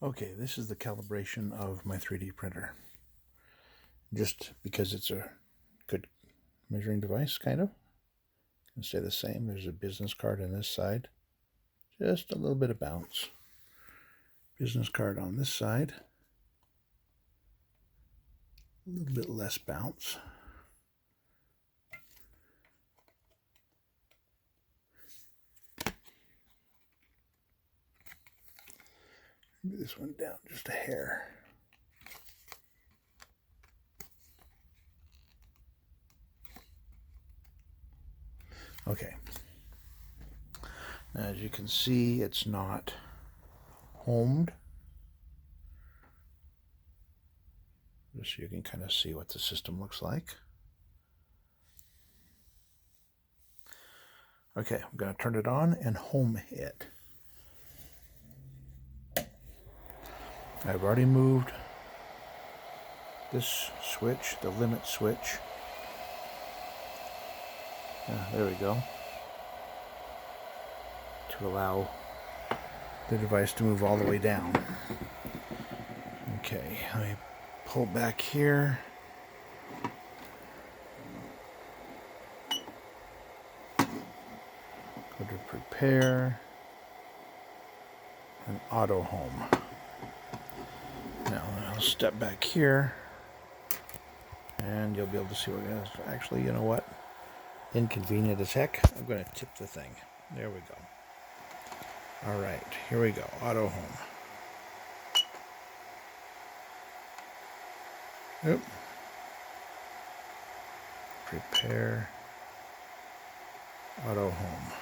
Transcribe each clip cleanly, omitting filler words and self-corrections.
Okay, this is the calibration of my 3D printer. Just because it's a good measuring device, kind of. Can stay the same. There's a business card on this side. Just a little bit of bounce. Business card on this side. A little bit less bounce. Maybe this one down just a hair. Okay. Now, as you can see, it's not homed. Just so you can kind of see what the system looks like. Okay, I'm going to turn it on and home it. I've already moved this switch, the limit switch. There we go. To allow the device to move all the way down. Okay, let me pull back here. Go to prepare and auto home. Now I'll step back here and you'll be able to see what it is. Actually, you know what? Inconvenient as heck. I'm going to tip the thing. There we go. All right, here we go. Auto home. Oop. Prepare. Auto home.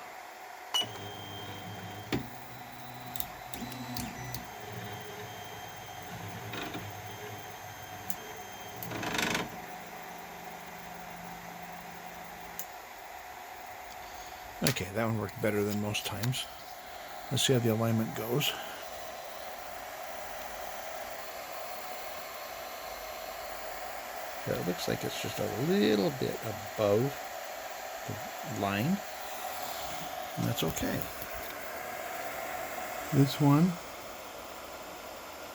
Okay, that one worked better than most times. Let's see how the alignment goes. It looks like it's just a little bit above the line, and that's okay. This one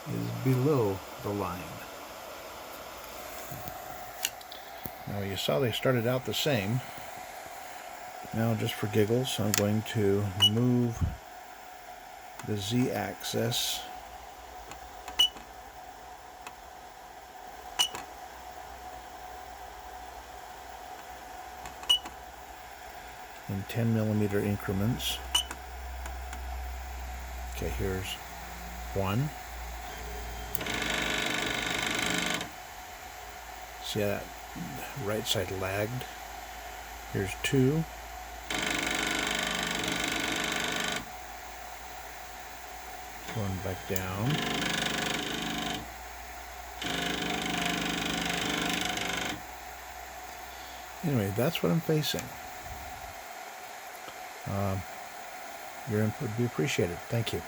is below the line. Now you saw they started out the same. Now, just for giggles, I'm going to move the Z-axis in 10mm increments. Okay, here's one. See how that right side lagged? Here's two. Going back down. Anyway, that's what I'm facing. Your input would be appreciated. Thank you.